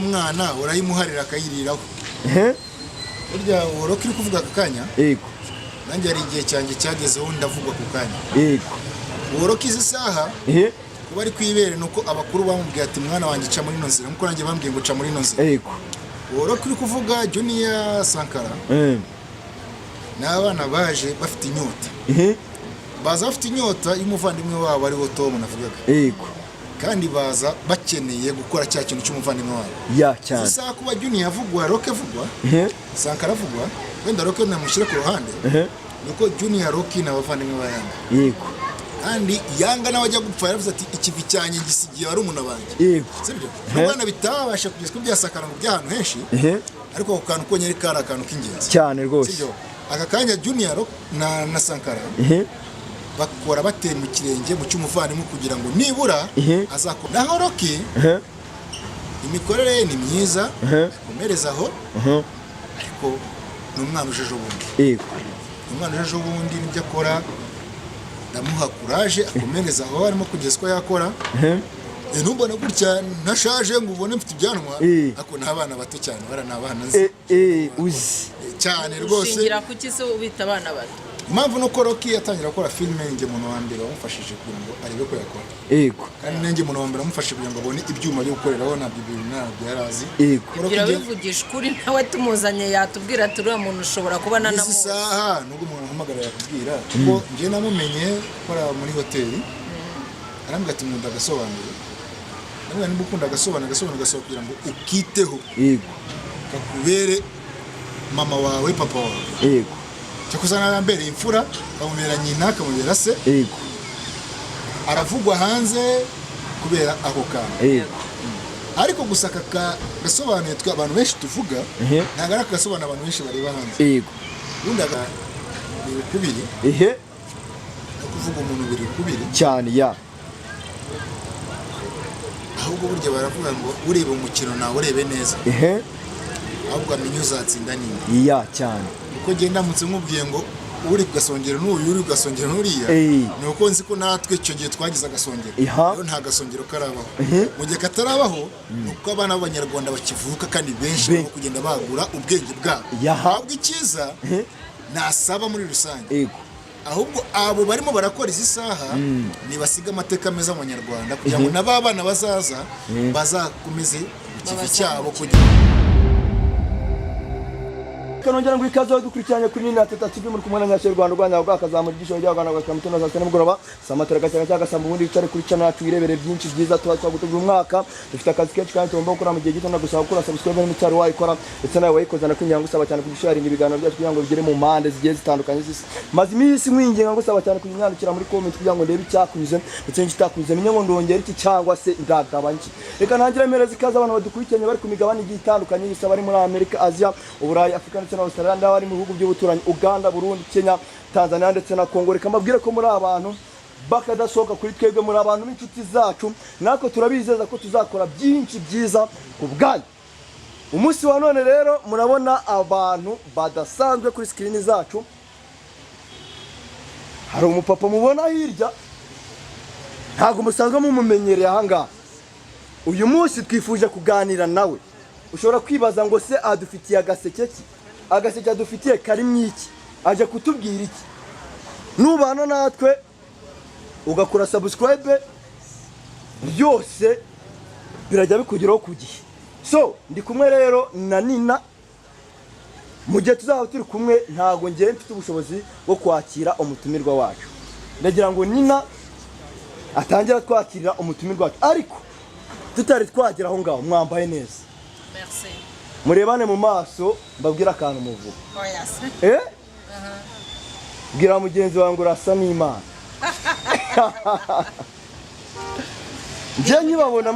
umwana urayimuharira akayiriraho burya Rocky uri kuvuga akanya yego nanjye ari igihe cyanjye cyagezeho ndavugwa ku kanya yego Rocky izi saha kuba ari kwibere nuko abakuru bamubwiye ati mwana wanjye ca muri nonzira nkuko nanjye bambwiye ngo ca muri nonzira yego Rocky uri kuvuga Junior Sankara n'abana baje bafite inyota baza bafite inyota y'umuvandimwe wabo ari wo Tom navugaga yego kandi baza bakeneye gukora cya kintu cy'umuvandimwe wabo ya cyane sasa kuba Junior avugwa Rocky avugwa Sankara avugwa wenda Rocky namushyira ku ruhande nuko Junior Rocky n'abavandimwe ba Yanga yego kandi Yanga nawe ajya gupfa yaravuze ati ikivi cyanjye gisigiye ari umuntu abanje yego sibyo n'abana bitabasha kugezwa byasakara mu byahantu henshi ariko ako kantu konyere kari akantu k'ingenzi cyane rwose sibyo aka kanya Junior na Sankara bakora batera mu kirenge mu cy'umuvandimwe kugira ngo nibura azakora naho Rocky imikorere ni myiza komereza aho ariko n'umwana ujeje ubundi yego umwana ujeje ubundi nibyo akora ndamuha courage akomereza aho arimo kugeza ko yakora ntumbona gutya nashaje ngo ubone mfite ibyanwa ako n'abana bato cyane bara n'abana nzi uzi cyane rwose shingira kuki se ubita abana bato impamvu nuko Rocky yatangira gukora filime nge muntu wa mbere wamufashije kugira ngo arebe ko yakora yego kandi nenge muntu wa mbere amufashije kugira ngo abone ibyuma byo gukoreraho nabyo ibintu ntabyo yarazi yego birabivugisha kuri nawe tumuzanye yatubwira ati uriya muntu ushobora kuba nanamuzi isaha nubwo umuntu ahamagara yakubwira kuko nge namumenye gukora muri hoteli arambwira ati nkunda agasobanuro namwe nimba ukunda agasobanuro kugira ngo ukiteho yego kakubere mama wawe papa wawe yego cyakuzana mbere imfura kamubera nyina kamubera se yego aravugwa hanze kubera ako kantu yego ariko gusa gasobanuye twa abantu benshi tuvuga ntago ari agasobanuro abantu benshi bareba hanze yego bundaga ni kubiri kuvuga umuntu biri kubiri cyane ya ahubwo burya baravuga ngo ureba umukino nawe urebe neza ahubwo amenye uzatsinda nini ya cyane uko genda mutse nkubwiye ngo uri kugasongera n'uyu uri kugasongera n'uriya ni uko nzi ko natwe icyo gihe twagize agasongero rero nta gasongero karabaho mu gihe katarabaho nuko abana b'abanyarwanda bakivuka kandi benshi barimo kugenda bagura ubwenge bwabo ahubwo icyiza nasaba muri rusange ahubwo abo barimo barakora izi saha nibasiga amateka meza mu Banyarwanda kugira ngo n'abana bazaza bazakomeze ikivi cyabo kugira kanongera ngo ikaze dukurikiranye kuri Nina Teta TV muri kumwe na Rwanda Rwanda bwakazamura igisho ry'abana bakamutona za nimugoroba samatera gacyanga cyagasambu ubundi bicare kuri channel yacu irebere byinshi byiza twagutegura umwaka dufite akazi kenshi kandi tugomba gukora mu gihe gito ndagusaba gukora subscribe n'imitsaro wayikora ndetse nawe wayikozana kugira ngo usaba cyane kugusharinga ibiganiro byacu kugira ngo bigere mu mpande zigiye zitandukanye zisi maze iminsi mwinginga ngo usaba cyane kunyandikira muri comment kugira ngo ndebe icyakunyuze ndetse n'ikitakunyuze menye ngo ndongera iki cyangwa se ndagabanye reka ntangira mereza ikaze abantu badukurikiranye bari ku migabane igiye itandukanye yose bari muri Amerika Asia Uburayi Afrika ndetse na Australia ndabari mu bihugu by'ubuturanyi Uganda Burundi Kenya Tanzania ndetse na Kongo reka mbabwire ko muri abantu bakadasohoka kuri twebwe muri abantu b'inshuti zacu nako turabizeza ko tuzakora byinshi byiza ku bwanyu umunsi wa none rero murabona abantu badasanzwe kuri screen zacu hari umupapa mubona hirya ntago musanzwe mumumenyereye ahangaha uyu munsi twifuje kuganira nawe ushobora kwibaza ngo se adufitiye agaseke ki agaseke adufitiye kari mwiki aje kutubwira iki nubana natwe ugakora subscribe byose birajya bikugeraho ku gihe so ndi kumwe rero na Nina mu gihe tuzaba turi kumwe ntago ngiye mfite ubushobozi bwo kwakira umutumirwa wacu ndagira ngo Nina atangira twakira umutumirwa wacu ariko tutari twagera aho ngaho mwambaye neza merci murebane mu maso mbabwira akantu muvuga bwira mugenzi wawe ngo urasa n'Imana njye nyibabona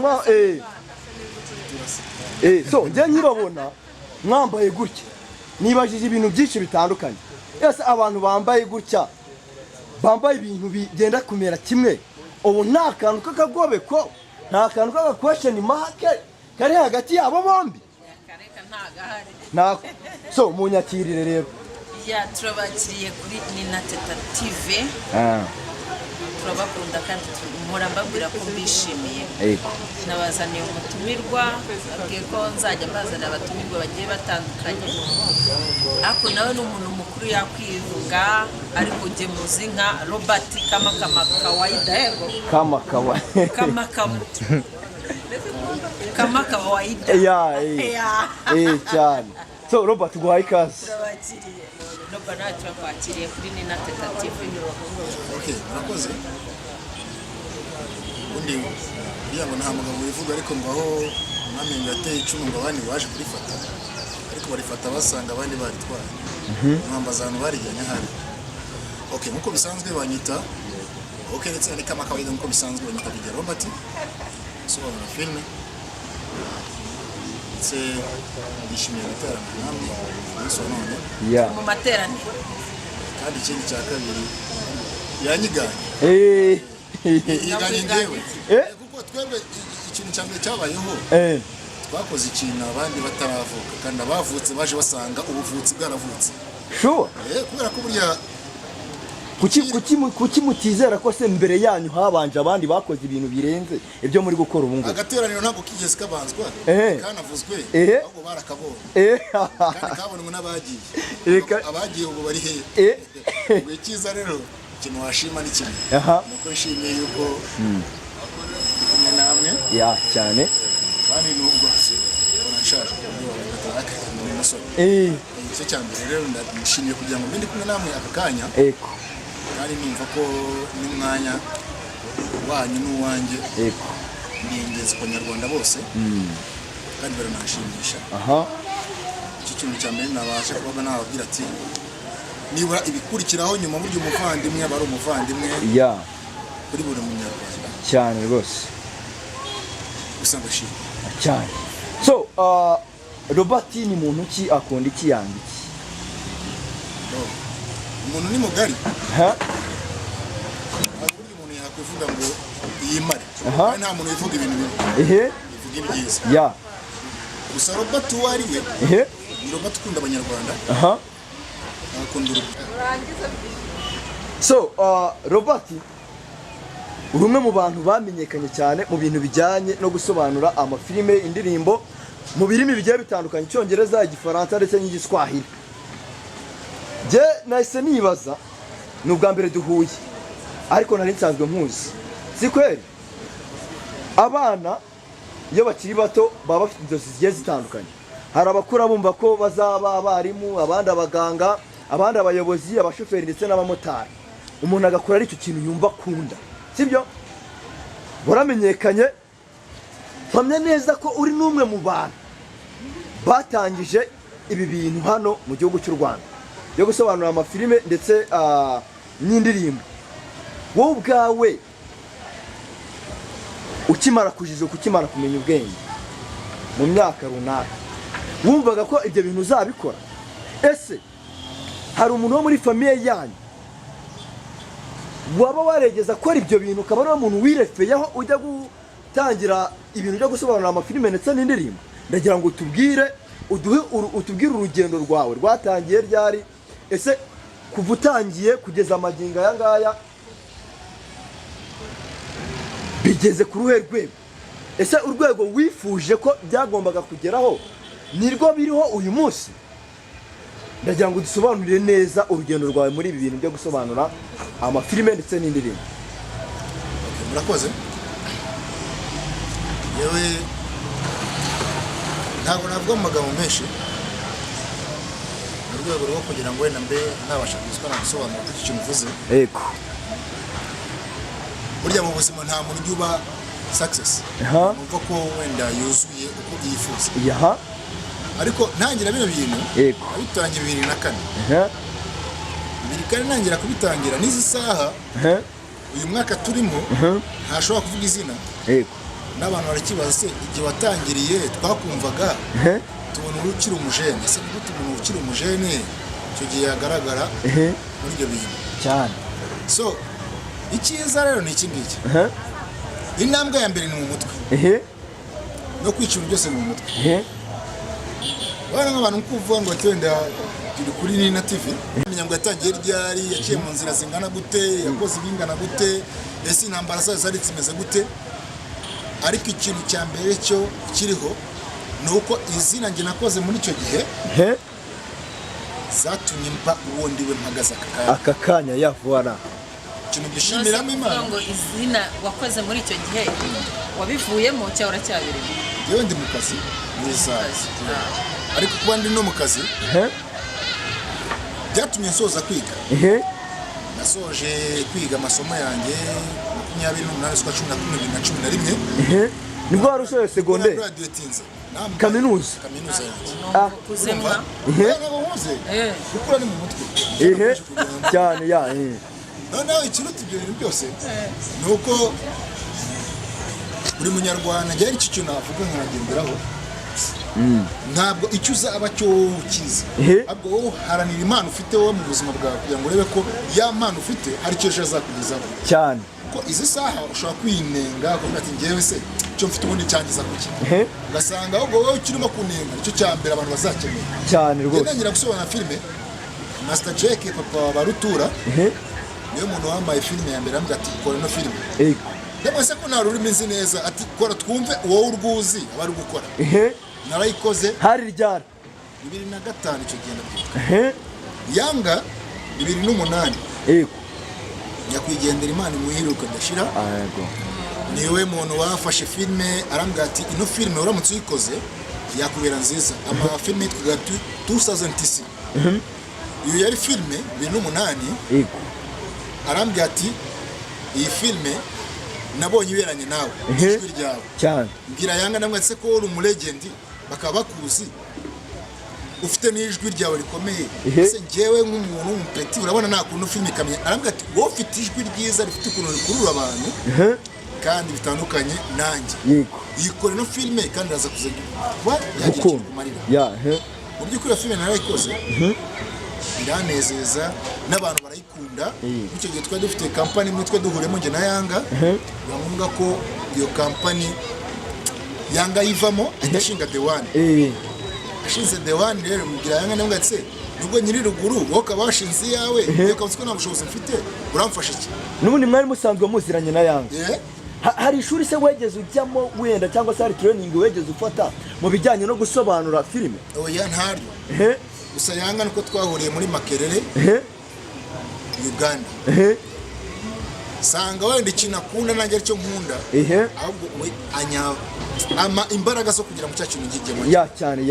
so njye nyibabona mwambaye gutya nibajije ibintu byinshi bitandukanye ese abantu bambaye gutya bambaye ibintu bigenda kumera kimwe ubu nta kantu k'akagobeko nta kantu k'agakwesheni make kari hagati yabo bombi so munyakirire rero turabakiriye kuri Nina Teta TV turabakunda kandi mpora mbabwira ko mbishimiye yego nabazaniye umutumirwa babwiye ko nzajya mbazanira abatumirwa bagiye batandukanye ariko nawe ni umuntu mukuru yakwivuga ariko jye muzi nka Robert Kama Kawaida yego Kama Kawaida Kama Kawaida cyane. So Robert guhaye ikaze. turabakiriye Robert natwe twakiriye kuri Nina Teta TV. Okay, murakoze. Undi nta mugabo wivuga ariko ngo aho umwami ngo yateye icumu ngo abandi baje kurifata ariko barifata basanga abandi baritwaye mwambaza abantu barijyanye hari. Okay, nkuko bisanzwe banyita ndetse ni Kama Kawaida nkuko bisanzwe banyita Bijya Robert sobanura filime ndetse yishimiye gutarama namwe umunsi wa none mu materaniro kandi ikindi cya kabiri yanyiganye yiganye njyewe kuko twebwe ikintu cya mbere cyabayeho twakoze ikintu abandi bataravuka kandi abavutse baje basanga ubuvutsi bwaravutse kubera ko burya kuki mutizera ko se mbere yanyu habanje abandi bakoze ibintu birenze ibyo muri gukora ubu ngubu? Agateraniro ntabwo kigeze kabanzwa kanavuzwe ahubwo barakabonye kandi kabonwe n'abagiye abagiye ubu bari hehe icyiza rero ikintu washima ni kimwe nuko nshimiye yuko kumwe namwe cyane kandi nubwo nashaje muri musore icyo cya mbere rero ndashimiye kugira ngo ndi kumwe namwe aka kanya kandi numva ko n'umwanya wanyu n'uwanjye ni ingenzi ku banyarwanda bose kandi baranashimisha iki kintu cya mbere nabasha kuba nababwira ati nibura ibikurikiraho nyuma burya umuvandimwe aba ari umuvandimwe kuri buri munyarwanda cyane rwose gusa ndashimye cyane. So Robert ni muntu ki akunda iki yanga iki? Umuntu ni mugari burya umuntu yakwivuga ngo yimare nta muntu wivuga ibintu bibi bivuga ibyiza gusa Robert uwo ari we ni Robert ukunda abanyarwanda akunda So Robert uri umwe mu bantu bamenyekanye cyane mu bintu bijyanye no gusobanura amafilime indirimbo mu birimi bigiye bitandukanye Icyongereza Igifaransa ndetse n'Igiswahili. Je nahise nibaza ni ubwa mbere duhuye ariko nari nsanzwe nkuzi si kweli abana iyo bakiri bato baba bafite inzozi zigiye zitandukanye. Hari abakura bumva ko bazaba abarimu, abandi abaganga, abandi abayobozi, abashoferi ndetse n'abamotari. Umuntu agakora ari icyo kintu yumva akunda, sibyo? Waramenyekanye mpamya neza ko uri n'umwe mu bantu batangije ibi bintu hano mu gihugu cy'u Rwanda yo gusobanura amafilime ndetse n'indirimbo. Wowe ubwawe ukimara kujijuka, ukimara kumenya ubwenge mu myaka runaka, wumvaga ko ibyo bintu uzabikora? Ese hari umuntu wo muri famiye yanyu waba waregeza akora ibyo bintu ukaba ari umuntu wirefeyeho ujya gutangira ibintu byo gusobanura amafilime ndetse n'indirimbo? Ndagira ngo utubwire urugendo rwawe rwatangiye ryari, ese kuva utangiye kugeza amagingo aya ngaya bigeze ku ruhe rwego? Ese urwego wifuje ko byagombaga kugeraho nirwo biriho uyu munsi? Ndagira ngo dusobanurire neza urugendo rwawe muri ibi bintu byo gusobanura amafilime ndetse n'indirimbo. Murakoze. Yewe ntabwo navuga mu magambo menshi mu rwego rwo kugira ngo wenda mbe nabasha gusobanura icyo mvuze. Yego. Burya mu buzima nta muntu ujya uba success. Numva ko wenda yuzuye uko yifuza. Ariko ntangira bino bintu abitangira 2004. 2004 nangira kubitangira n'izi saha uyu mwaka turimo ntashobora kuvuga izina. N'abantu barakibaza se igihe watangiriye twakumvaga tubona ukiri umujene, ese gute umuntu ukiri umujene icyo gihe yagaragara muri ibyo bintu cyane? So icyiza rero ni iki ngiki, intambwe ya mbere ni mu mutwe no kwica ibintu byose mu mutwe. Bana nk'abantu kuvuga ngo wenda turi kuri Nina TV menya ngo yatangiye ryari yaciye mu nzira zingana gute yakoze ibingana gute ese intambara zazo zari zimeze gute ariko ikintu cya mbere cyo kiriho nuko izina nge nakoze muri icyo gihe zatumye mba ubundi we mpagaze aka kanya yavura ikintu gishimiramo Imana ngo izina wakoze muri icyo gihe wabivuyemo cyangwa uracyabirimo yewe ndi mu kazi n'izazi ariko kuba ndi no mu kazi byatumye nsoza kwiga nasoje kwiga amasomo yanjye 28/11/2011 nibwo wari ushoje segonderi kaminuza kuzemwa gukura ni mu mutwe cyane noneho ikiruta ibyo bintu byose ni uko buri munyarwanda njye ari iki kintu navuga nkanagenderaho ntabwo icyo uzaba cyo ukizi ahubwo wowe haranira impano ufite wowe mu buzima bwawe kugira ngo urebe ko ya mpano ufite hari icyo ejo azakugezaho cyane ko izi saha ushobora kwinenga kuvuga ati njyewe se icyo mfite ubundi cyangiza kuki ugasanga ahubwo wowe ukirimo kunenga nicyo cya mbere abantu bazakenera cyane rwose ntangira gusobanura filime Master Jack papa wa Rutura niyo muntu wambaye filime ya mbere ambwira ati kora ino filime ndabona ko nta rurimi nzi neza ati kora twumve wowe urwuzi abari gukora narayikoze hari ryari 2005 icyo gihe ndabyuka Yanga 2008 nyakwigendera Imana imuhiruka ndashira niwe muntu wafashe filime arambwira ati ino filime uramutse uyikoze yakubera nziza ama filime yitwaga 2006 iyo yari filime 2008 arambwira ati iyi filime nabonye iberanye nawe ijwi ryawe cyane mbwira Yanga namwe ati ko uri umulegendi bakaba bakuzi ufite n'ijwi ryawe rikomeye ese njyewe nk'umuntu w'umupeti urabona nta kuntu filime ikamye arambwira ati wowe ufite ijwi ryiza rifite ukuntu rikurura abantu kandi bitandukanye nanjye yikora ino filime kandi araza kuza kuba yagiye kumarira mu by'ukuri iyo filime narayikoze iranezeza n'abantu barayikunda icyo gihe twari dufite kampani imwe twe duhuriyemo njye na Yanga bivuga ko iyo kampani Yanga yivamo idashinga The One ashinze The One rero mugira Yanga namwe gatse nubwo nyiri ruguru wowe kabashinze yawe reka uzi ko nta bushobozi mfite uramfasha iki n'ubundi mwari musanzwe muziranye na Yanga hari ishuri se wegeze ujyamo wenda cyangwa se hari training wegeze ufata mu bijyanye no gusobanura filime oya ntaryo gusa Yanga nuko twahuriye muri Makerere Uganda sanga wenda ikintu akunda nanjye aricyo nkunda ahubwo we ama imbaraga zo kugira mu cyacu ngigemo cyane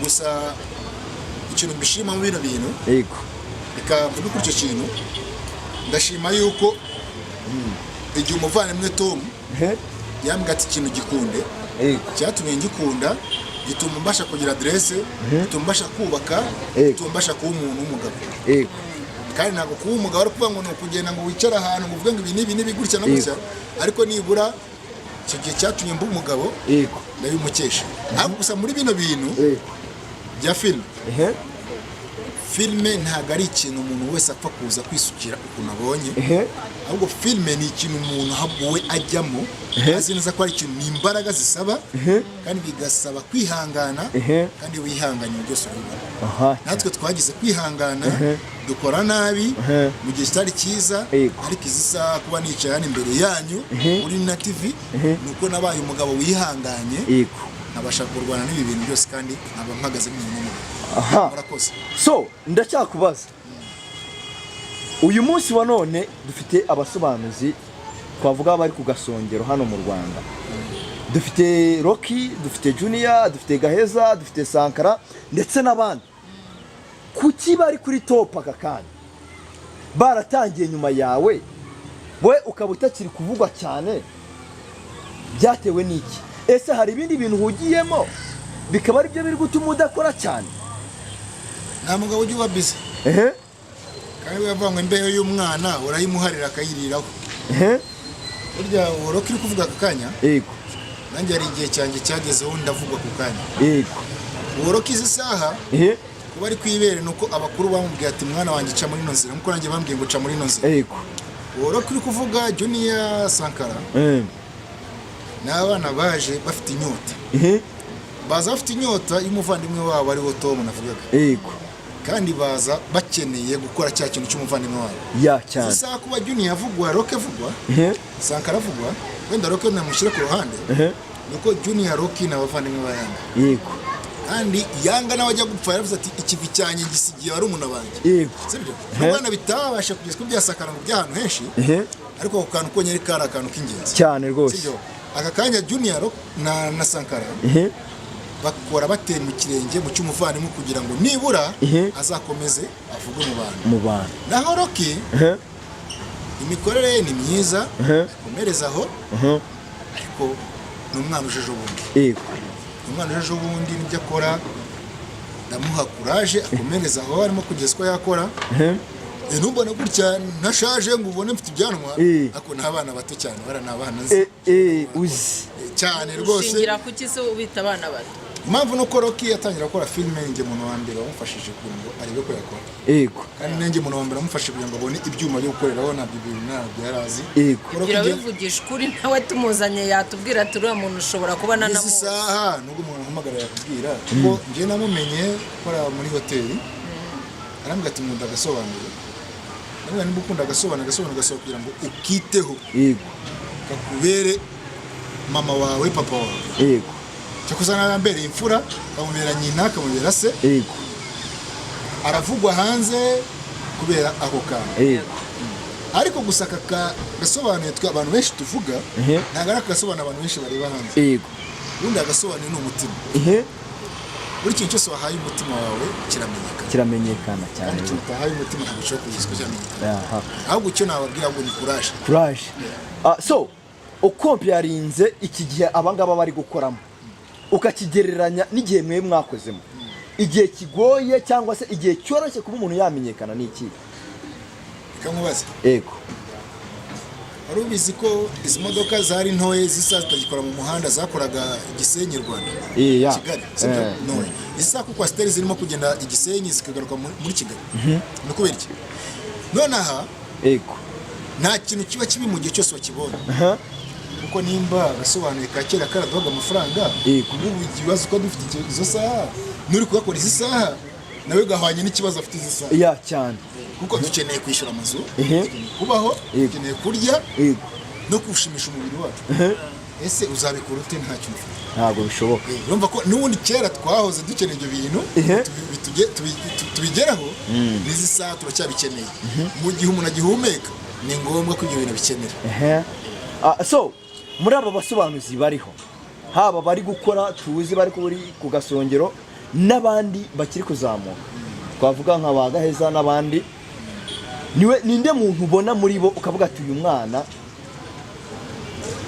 gusa ikintu mbishima mu bino bintu bikavuga kuri icyo kintu ndashima yuko igihe umuvandimwe Tom yambwira ati ikintu gikunde cyatumye ngikunda gituma mbasha kugira adresse gituma mbasha kubaka gituma mbasha kuba umuntu w'umugabo kandi ntabwo kuba umugabo ari kuvuga ngo ni ukugenda ngo wicara ahantu ngo uvuge ngo ibi n'ibi gutya na gutya ariko nibura icyo gihe cyatumye mba umugabo ndabimukesha ahubwo gusa muri bino bintu bya filime ntabwo ari ikintu umuntu wese apfa kuza kwisukira ukuntu abonye ahubwo filime ni ikintu umuntu ahubwo we ajyamo azi neza ko ari ikintu ni imbaraga zisaba kandi bigasaba kwihangana kandi wihanganye byose urabibona natwe twagize kwihangana dukora nabi mu gihe kitari cyiza ariko izi saha kuba nicaye hano imbere yanyu muri Nina TV nuko nabaye umugabo wihanganye nabasha kurwana n'ibi bintu byose kandi nkaba mpagaze nk'umuntu murakoze so ndacyakubaza uyu munsi wa none dufite abasobanuzi twavuga bari ku gasongero hano mu Rwanda dufite Rocky dufite Junior dufite Gaheza dufite Sankara ndetse n'abandi kuki bari kuri top aka kanya baratangiye nyuma yawe we ukaba utakiri kuvugwa cyane byatewe n'iki ese hari ibindi bintu hugiyemo bikaba ari byo biri gutuma udakora cyane nta mugabo ujya uba busy kandi bavuga ngo imbeho y'umwana urayimuharira akayiriraho burya Rocky uri kuvuga aka kanya nanjye hari igihe cyanjye cyagezeho ndavugwa ku kanya Rocky izi saha kuba ari kwibere nuko abakuru bamubwiye ati mwana wanjye ca muri ino nzira nkuko nanjye bambwiye ngo ca muri ino nzira Rocky uri kuvuga Junior Sankara n'abana baje bafite inyota baza bafite inyota y'umuvandimwe wabo ariwo Tom navugaga. Yego. Kandi baza bakeneye gukora cya kintu cy'umuvandimwe wabo. Ya cyane. Sasa kuba Junior avugwa, Rock avugwa, Sankara avugwa, wenda Rock namushyira ku ruhande. Nuko Junior Rock n'abavandimwe ba Yanga. Yego. Kandi Yanga nawe ajya gupfa yaravuze ati ikivi cyanye gisigiye ari umuntu abanjye. Yego. Sibyo? Abana bitabasha kugeza ku byasakara mu byahantu henshi. Ariko ako kantu ko nyeri kari akantu k'ingenzi. Cyane rwose. Sibyo? Aka kanya Junior Rock na Sankara. Bakora batera mu kirenge mu cy'umuvandimwe kugira ngo nibura azakomeze avuge mu bantu. Naho Rocky imikorere ye ni myiza, akomereza aho, ariko ni umwana ujeje ubundi. Yego. Umwana ujeje ubundi nibyo akora, ndamuha courage akomereza aho arimo kugeza ko yakora. Ntumbona gutya ntashaje ngo ubone mfite ibyanwa, ako n'abana bato cyane bara n'abana nzi. Uzi Cyane rwose. Ushingira kuki se ubita abana bato? Impamvu nuko Rocky yatangira gukora filime nge muntu wa mbere wamufashije kugira ngo arebe ko yakora. Yego. Kandi nenge muntu wa mbere amufashije kugira ngo abone ibyuma byo gukoreraho nabyo bintu nabyo yarazi. Yego. Kugira bivugisha ukuri nawe tumuzanye yatubwira ati uriya muntu ushobora kuba nanamu. Izi saha nubwo umuntu ahamagara yakubwira kuko nje namumenye kora muri hoteli. Arambwira ati nkunda agasobanuro. Namwe nimba ukunda agasobanuro kugira ngo ukiteho. Yego. Kakubere mama wawe papa wawe. Yego. Cyakuzana mbere imfura kamubera nyina kamubera se. Yego. Aravugwa hanze kubera ako kantu. Yego. Ariko gusa gasobanuye twa abantu benshi tuvuga ntago ari agasobanuro abantu benshi bareba hanze. Yego. Ubundi agasobanuye ni umutima. Buri kintu cyose wahaye umutima wawe kiramenyekana cyane. Kandi icyo utahaye umutima ntabwo ushobora kugizwa cyamenyekana. Ahubwo icyo nababwira ngo ni courage. So ukompiyarinze iki gihe abangaba bari gukoramo ukakigereranya n'igihe mwe mwakozemo, igihe kigoye cyangwa se igihe cyoroshye kuba umuntu yamenyekana ni iki? Kamubaza. Yego. Wari ubizi ko izi modoka zari ntoye zisa zitagikora mu muhanda zakoraga Gisenyi Rwanda. Kigali. Ntoye. Isa kuko Kwasiteri zirimo kugenda Igisenyi zikagaruka muri Kigali. No kubera iki? Nonaha. Yego. Nta kintu kiba kibi mu gihe cyose wakibonye. Kuko nimba gasobanuye ka kera karaduhaga amafaranga. Ubu ikibazo ko dufite izo saha nuri kugakora izi saha nawe gahwanye n'ikibazo afite izi saha. Cyane. Kuko dukeneye kwishyura amazu, kubaho, dukeneye kurya no kushimisha umubiri wacu. Ese uzabikora ute nta kintu? Ntabwo bishoboka. Urumva ko n'ubundi kera twahoze dukeneye ibyo bintu tubigeraho n'izi saha turacyabikeneye. Mu gihe umuntu agihumeka ni ngombwa ko ibyo bintu bikenera. So muri aba basobanuzi bariho haba bari gukora tuzi bari ku gasongero n'abandi bakiri kuzamuka, twavuga nka Bagaheza n'abandi, ninde muntu ubona muri bo ukavuga ati uyu mwana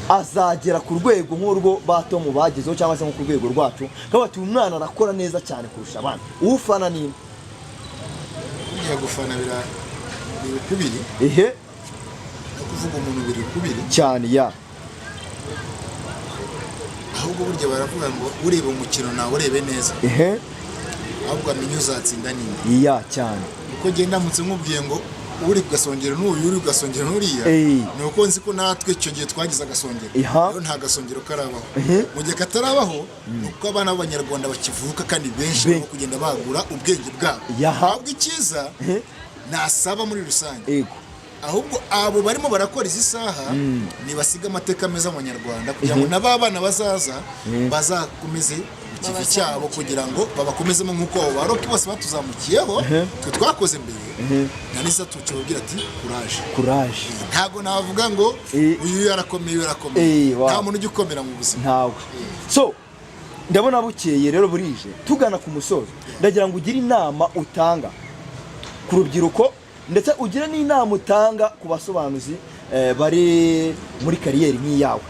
azagera ku rwego nk'urwo Tom bagezeho cyangwa se nko ku rwego rwacu, ukavuga ati uyu mwana arakora neza cyane kurusha abandi? Ufana ni gufana biri kubiri. Kuvuga umuntu biri kubiri cyane. Ahubwo burya baravuga ngo ureba umukino nawe urebe neza. Ahubwo amenye uzatsinda nini. Cyane. Uko genda mutse nkubwiye ngo uri kugasongera n'uyu uri kugasongera n'uriya, ni uko nzi ko natwe icyo gihe twagize agasongero. Rero nta gasongero karabaho. Mu gihe katarabaho uko abana b'Abanyarwanda bakivuka kandi benshi barimo kugenda bagura ubwenge bwabo. Ahubwo icyiza nasaba muri rusange, ahubwo abo barimo barakora izi saha nibasiga amateka meza mu Banyarwanda kugira ngo n'abana bazaza bazakomeze ikivi cyabo kugira ngo babakomezemo nk'uko abo ba Rocky bose batuzamukiyeho twe twakoze mbere. Nanisa tucubwira ati courage. Ntago navuga ngo uyu yarakomeye nta muntu ujya ukomera mu buzima. Ntawe. So ndabona bukeye rero burije tugana ku musozo, ndagira ngo ugire inama utanga ku rubyiruko ndetse ugira n'inama utanga ku basobanuzi bari muri kariyeri nk'iyawe.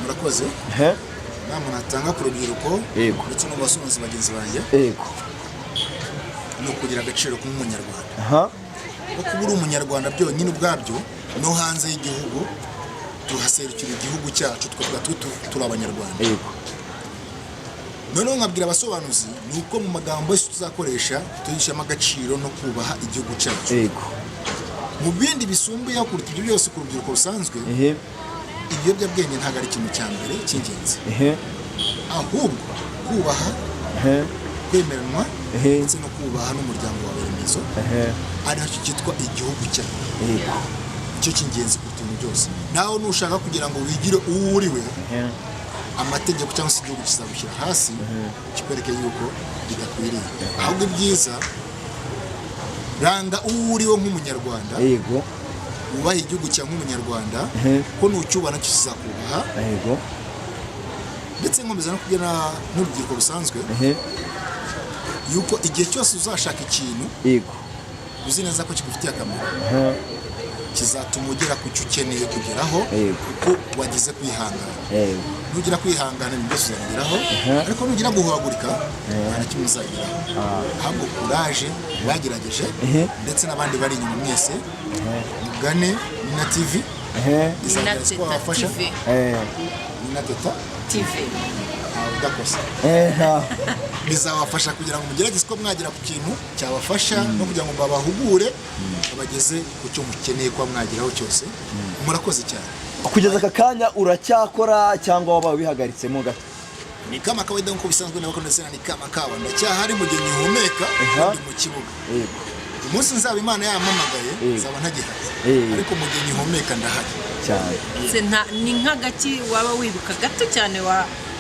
Murakoze. Inama natanga ku rubyiruko ndetse no basobanuzi bagenzi banjye no kugira agaciro k'umunyarwanda. Kuko uri umunyarwanda byonyine ubwabyo no hanze y'igihugu tuhaserukira igihugu cyacu twavuga turi abanyarwanda. Noneho nkabwira abasobanuzi ni uko mu magambo yose tuzakoresha tuyishyamo agaciro no kubaha igihugu cyacu. Mu bindi bisumbuye kuruta ibyo byose ku rubyiruko rusanzwe, ibiyobyabwenge ntabwo ari ikintu cya mbere cy'ingenzi. ahubwo kubaha kwemeranwa ndetse no kubaha n'umuryango wawe remezo ari nacyo cyitwa igihugu cyawe. Icyo cy'ingenzi ku bintu byose. Nawe nushaka kugira ngo wigire uwo uriwe, amategeko cyangwa se igihugu kizagushyira hasi kikwereke yuko bidakwiriye. Ahubwo ibyiza ranga uwo uriwe nk'umunyarwanda, ubaha igihugu cyawe nk'umunyarwanda, ko nucyubana cyo kizakubaha. Ndetse nkomeza no kugira n'urubyiruko rusanzwe yuko igihe cyose uzashaka ikintu uzi neza ko kigufitiye akamaro, kizatuma ugera ku cyo ukeneye kugeraho kuko wagize kwihangana. Nugira kwihangana ibintu byose uzabigeraho, ariko nugira guhagurika nta na kimwe uzageraho. Ahubwo kuraje bagerageje, ndetse n'abandi bari inyuma mwese mugane Nina TV izageza ko wafasha Nina Teta TV udakosa bizabafasha kugira ngo mugerageze ko mwagera ku kintu cyabafasha no kugira ngo babahugure babageze ku cyo mukeneye ko mwageraho cyose. Murakoze cyane. Kugeza aka kanya uracyakora cyangwa waba wihagaritsemo gato? Ni kama kawaida nkuko bisanzwe n'abakunda sena, ni kama kawa ndacyahari mu gihe nyihumeka ndi mu kibuga. Umunsi nzaba Imana yampamagaye nzaba ntagihari, ariko mu gihe nyihumeka ndahari cyane. Ni nk'agaki waba wibuka gato cyane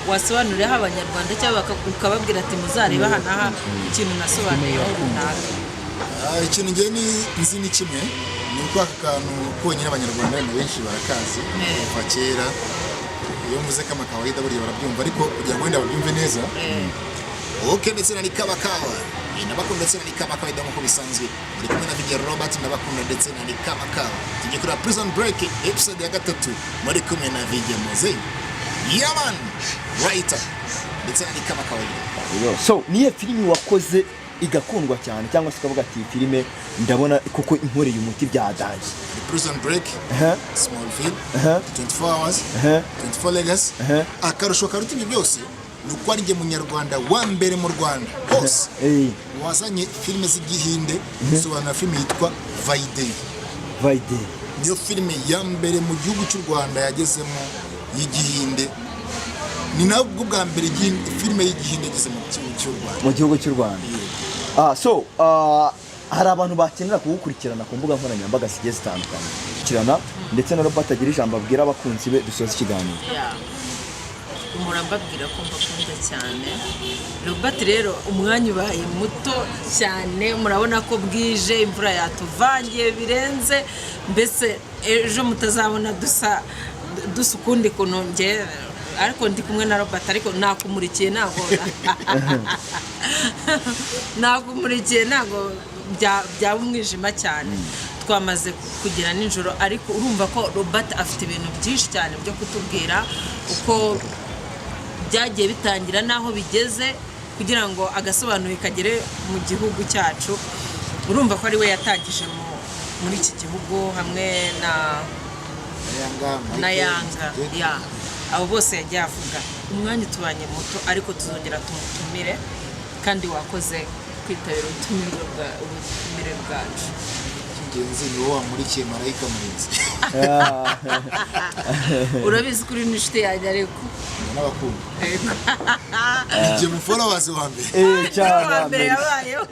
wasobanurira abanyarwanda cyangwa ukababwira ati muzareba hanaha ikintu nasobanuriyeho runaka? Ikintu ngiye nzi ni kimwe, ni uko aka kantu konyine abanyarwanda benshi barakazi kuva kera. Iyo mvuze kama kawaida buriya barabyumva, ariko kugira ngo wenda babyumve neza, ndetse na ni kama kawa ndabakunda, ndetse na ni kama kawaida nkuko bisanzwe. Ndi kumwe na Video Robert ndabakunda, ndetse na ni kama kawa. Tugiye kuri Prison Break episode ya 3 muri kumwe na Video Mose Yaman writer, ndetse na ni kama kawaida. So niye filimi wakoze igakundwa cyane, cyangwa se ukavuga ati filime ndabona kuko inkoreye umuti byadanje? Prison Break, Smallville, 24 Hours, 24 Legacy. Akarusho karuta ibyo byose ni uko ari njye munyarwanda wa mbere mu Rwanda hose wazanye filime z'igihinde zisobanura filime yitwa Vaidei. Niyo filime ya mbere mu gihugu cy'u Rwanda yagezemo y'igihinde. Ni nabwo bwa mbere filime y'igihinde igeze mu gihugu cy'u Rwanda. So hari abantu bakenera kugukurikirana ku mbuga nkoranyambaga zigiye zitandukanye kirana, ndetse na Robert agira ijambo abwira abakunzi be dusoza ikiganiro. Murambabwira ko mbakunda cyane. Robert rero umwanya ubaye muto cyane, murabona ko bwije, imvura yatuvangiye birenze, mbese ejo mutazabona dusa ukundi kuntu nge, ariko ndi kumwe na Robert, ariko nakumurikiye ntago byaba umwijima cyane. Twamaze kugira nijoro, ariko urumva ko Robert afite ibintu byinshi cyane byo kutubwira uko byagiye bitangira naho bigeze, kugira ngo agasobanuro kagere mu gihugu cyacu. Urumva ko ari we yatangije muri iki gihugu hamwe na Yanga abo bose yagiye avuga. Umwanya tubanye muto, ariko tuzongera tumutumire, kandi wakoze kwitabira ubutumire bwacu. Ingenzi ni wowe wamurikiye marayika murinzi. Urabizi kuri nishite yanjye, ariko n'abakunda igihe mu followers wa mbere cyane yabayeho.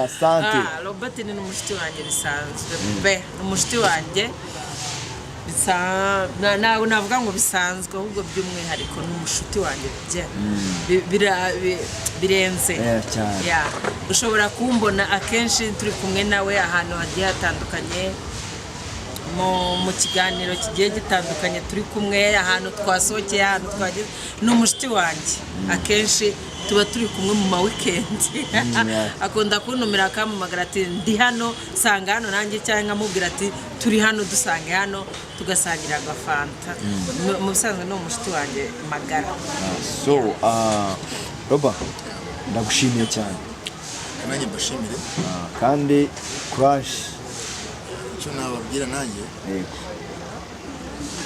Asante. Robert ni n'umushiti wanjye bisanzwe, n'umushiti wanjye navuga ngo bisanzwe, ahubwo by'umwihariko n'umushuti wanjye birenze. Ushobora kumbona akenshi turi kumwe nawe ahantu hagiye hatandukanye, mu kiganiro kigiye gitandukanye turi kumwe, ahantu twasohokeye, ahantu twageze. N'umushiti wanjye akenshi tuba turi kumwe mu ma weekend. Akunda kuntumira akampamagara ati ndi hano, sanga hano nanjye, cyangwa amubwira ati turi hano dusange hano tugasangira agafanta. Mu bisanzwe ni umushiti wanjye magara. So Robert, ndagushimiye cyane. Nanjye mbashimire kandi courage. Icyo nababwira nanjye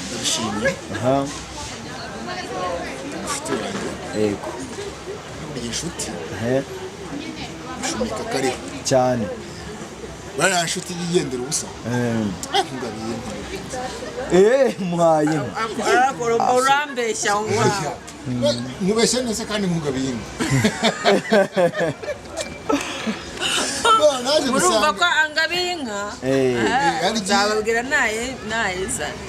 ndabishimiye. Inshuti yanjye inshuti ushumika kariho cyane. bariya nshuti yigendera ubusa muhaye urambeshya aho ngaho mubeshya neza kandi nkugabiye murumva ko angabiye inka nzababwira nayizana